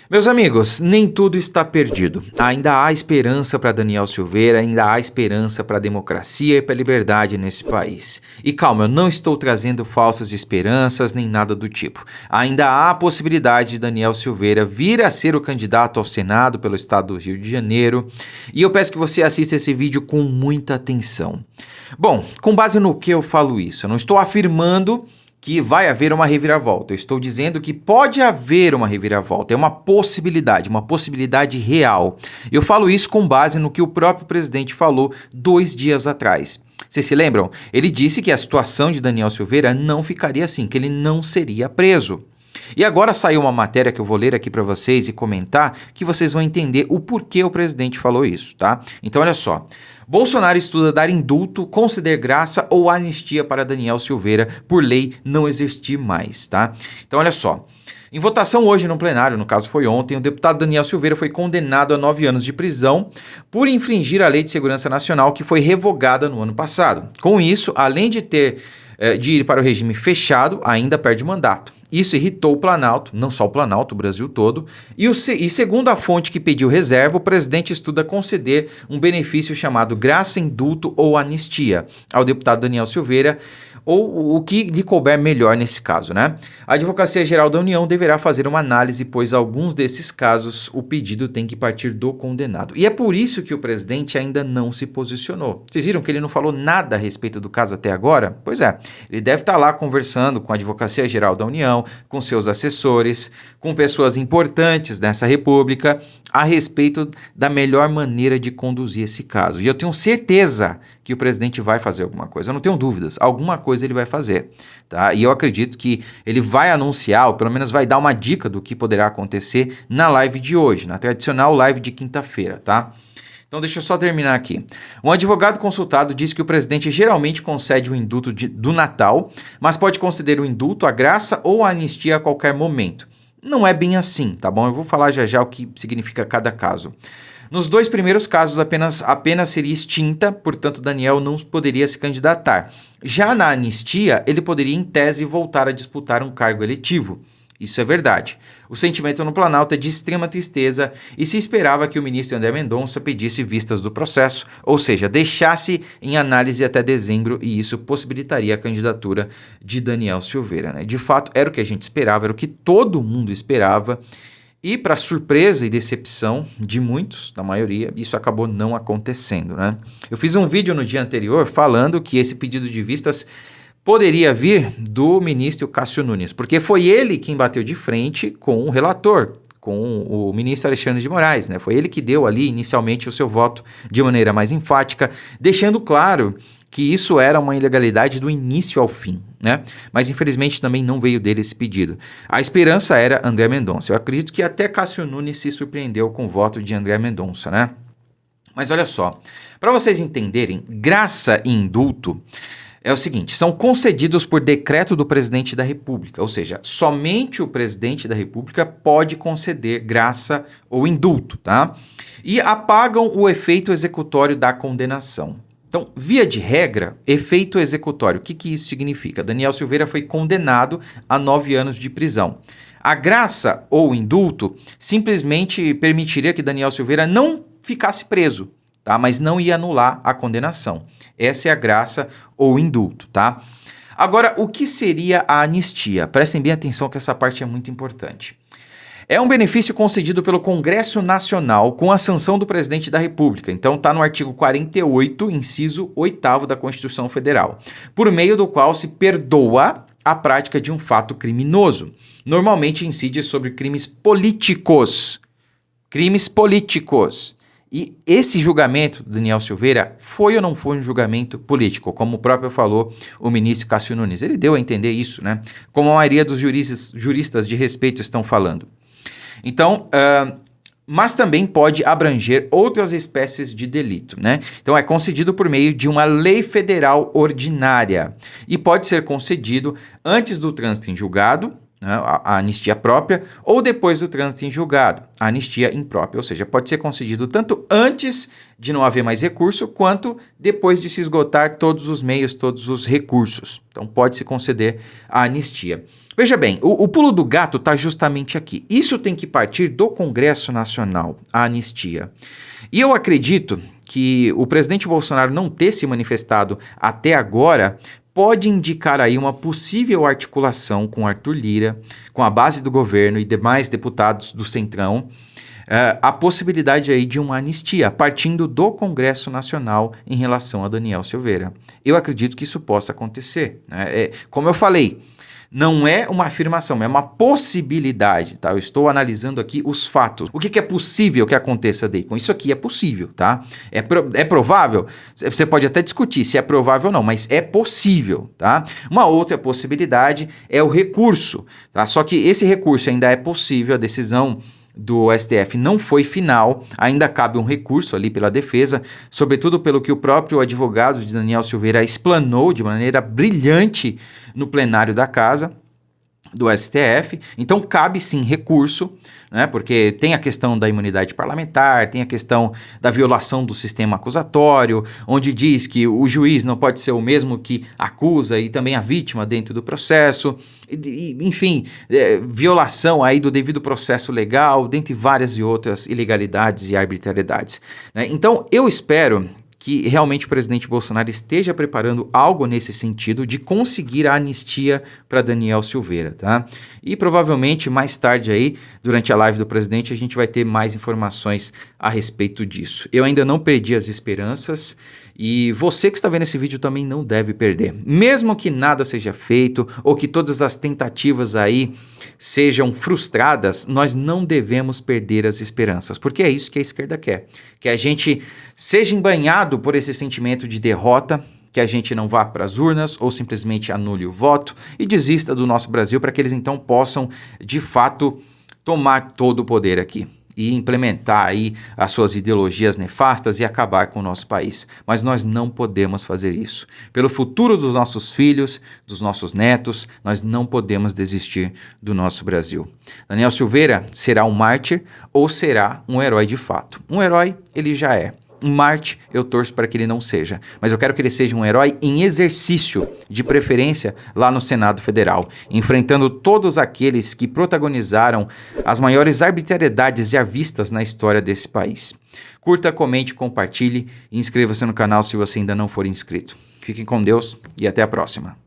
Meus amigos, nem tudo está perdido. Ainda há esperança para Daniel Silveira, ainda há esperança para a democracia e para a liberdade nesse país. E calma, eu não estou trazendo falsas esperanças nem nada do tipo. Ainda há a possibilidade de Daniel Silveira vir a ser o candidato ao Senado pelo estado do Rio de Janeiro. E eu peço que você assista esse vídeo com muita atenção. Bom, com base no que eu falo isso? Eu não estou afirmando que vai haver uma reviravolta. Eu estou dizendo que pode haver uma reviravolta. É uma possibilidade real. Eu falo isso com base no que o próprio presidente falou 2 dias atrás. Vocês se lembram? Ele disse que a situação de Daniel Silveira não ficaria assim, que ele não seria preso. E agora saiu uma matéria que eu vou ler aqui para vocês e comentar, que vocês vão entender o porquê o presidente falou isso, tá? Então olha só. Bolsonaro estuda dar indulto, conceder graça ou anistia para Daniel Silveira, por lei não existir mais, tá? Então olha só. Em votação hoje no plenário, no caso foi ontem, o deputado Daniel Silveira foi condenado a 9 anos de prisão por infringir a Lei de Segurança Nacional, que foi revogada no ano passado. Com isso, além de ir para o regime fechado, ainda perde mandato. Isso irritou o Planalto, não só o Planalto, o Brasil todo, e segundo a fonte que pediu reserva, o presidente estuda conceder um benefício chamado graça, indulto ou anistia ao deputado Daniel Silveira, ou o que lhe couber melhor nesse caso, né? A Advocacia Geral da União deverá fazer uma análise, pois alguns desses casos o pedido tem que partir do condenado. E é por isso que o presidente ainda não se posicionou. Vocês viram que ele não falou nada a respeito do caso até agora? Pois é, ele deve estar lá conversando com a Advocacia Geral da União, com seus assessores, com pessoas importantes dessa república, a respeito da melhor maneira de conduzir esse caso. E eu tenho certeza que o presidente vai fazer alguma coisa, eu não tenho dúvidas, alguma coisa ele vai fazer, tá? E eu acredito que ele vai anunciar, ou pelo menos vai dar uma dica do que poderá acontecer na live de hoje, na tradicional live de quinta-feira, tá? Então deixa eu só terminar aqui. Um advogado consultado disse que o presidente geralmente concede o indulto do Natal, mas pode conceder o indulto, a graça ou a anistia a qualquer momento. Não é bem assim, tá bom? Eu vou falar já o que significa cada caso. Nos 2 primeiros casos, a pena seria extinta, portanto, Daniel não poderia se candidatar. Já na anistia, ele poderia, em tese, voltar a disputar um cargo eletivo. Isso é verdade. O sentimento no Planalto é de extrema tristeza e se esperava que o ministro André Mendonça pedisse vistas do processo, ou seja, deixasse em análise até dezembro, e isso possibilitaria a candidatura de Daniel Silveira, né? De fato, era o que a gente esperava, era o que todo mundo esperava. E, para surpresa e decepção de muitos, da maioria, isso acabou não acontecendo, né? Eu fiz um vídeo no dia anterior falando que esse pedido de vistas poderia vir do ministro Cássio Nunes, porque foi ele quem bateu de frente com o relator, com o ministro Alexandre de Moraes, né? Foi ele que deu ali inicialmente o seu voto de maneira mais enfática, deixando claro que isso era uma ilegalidade do início ao fim, né? Mas infelizmente também não veio dele esse pedido. A esperança era André Mendonça. Eu acredito que até Cássio Nunes se surpreendeu com o voto de André Mendonça, né? Mas olha só, para vocês entenderem, graça e indulto é o seguinte, são concedidos por decreto do presidente da República, ou seja, somente o presidente da República pode conceder graça ou indulto, tá? E apagam o efeito executório da condenação. Então, via de regra, efeito executório, o que isso significa? Daniel Silveira foi condenado a 9 anos de prisão. A graça ou indulto simplesmente permitiria que Daniel Silveira não ficasse preso, tá? Mas não ia anular a condenação. Essa é a graça ou indulto, tá? Agora, o que seria a anistia? Prestem bem atenção que essa parte é muito importante. É um benefício concedido pelo Congresso Nacional com a sanção do presidente da República. Então está no artigo 48, inciso 8º da Constituição Federal, por meio do qual se perdoa a prática de um fato criminoso. Normalmente incide sobre crimes políticos. Crimes políticos. E esse julgamento do Daniel Silveira foi ou não foi um julgamento político, como o próprio falou o ministro Cássio Nunes. Ele deu a entender isso, né? Como a maioria dos juristas de respeito estão falando. Então, mas também pode abranger outras espécies de delito, né? Então, é concedido por meio de uma lei federal ordinária e pode ser concedido antes do trânsito em julgado, né, a anistia própria, ou depois do trânsito em julgado, a anistia imprópria, ou seja, pode ser concedido tanto antes de não haver mais recurso, quanto depois de se esgotar todos os meios, todos os recursos. Então pode-se conceder a anistia. Veja bem, o pulo do gato está justamente aqui. Isso tem que partir do Congresso Nacional, a anistia. E eu acredito que o presidente Bolsonaro não ter se manifestado até agora pode indicar aí uma possível articulação com Arthur Lira, com a base do governo e demais deputados do Centrão, a possibilidade aí de uma anistia, partindo do Congresso Nacional em relação a Daniel Silveira. Eu acredito que isso possa acontecer, né? Como eu falei, não é uma afirmação, é uma possibilidade, tá? Eu estou analisando aqui os fatos. O que é possível que aconteça daí? Com isso aqui é possível, tá? É provável? Você pode até discutir se é provável ou não, mas é possível, tá? Uma outra possibilidade é o recurso, tá? Só que esse recurso ainda é possível, a decisão do STF não foi final, ainda cabe um recurso ali pela defesa, sobretudo pelo que o próprio advogado de Daniel Silveira explanou de maneira brilhante no plenário da casa do STF. Então cabe sim recurso, né, porque tem a questão da imunidade parlamentar, tem a questão da violação do sistema acusatório, onde diz que o juiz não pode ser o mesmo que acusa e também a vítima dentro do processo, enfim, violação aí do devido processo legal, dentre várias e outras ilegalidades e arbitrariedades, né? Então eu espero que realmente o presidente Bolsonaro esteja preparando algo nesse sentido de conseguir a anistia para Daniel Silveira, tá? E provavelmente mais tarde aí, durante a live do presidente, a gente vai ter mais informações a respeito disso. Eu ainda não perdi as esperanças e você que está vendo esse vídeo também não deve perder. Mesmo que nada seja feito ou que todas as tentativas aí sejam frustradas, nós não devemos perder as esperanças, porque é isso que a esquerda quer, que a gente seja embanhado por esse sentimento de derrota, que a gente não vá para as urnas ou simplesmente anule o voto e desista do nosso Brasil para que eles então possam, de fato, tomar todo o poder aqui e implementar aí as suas ideologias nefastas e acabar com o nosso país. Mas nós não podemos fazer isso. Pelo futuro dos nossos filhos, dos nossos netos, nós não podemos desistir do nosso Brasil. Daniel Silveira será um mártir ou será um herói de fato? Um herói ele já é. Um mártir, eu torço para que ele não seja, mas eu quero que ele seja um herói em exercício, de preferência lá no Senado Federal, enfrentando todos aqueles que protagonizaram as maiores arbitrariedades já vistas na história desse país. Curta, comente, compartilhe e inscreva-se no canal se você ainda não for inscrito. Fiquem com Deus e até a próxima.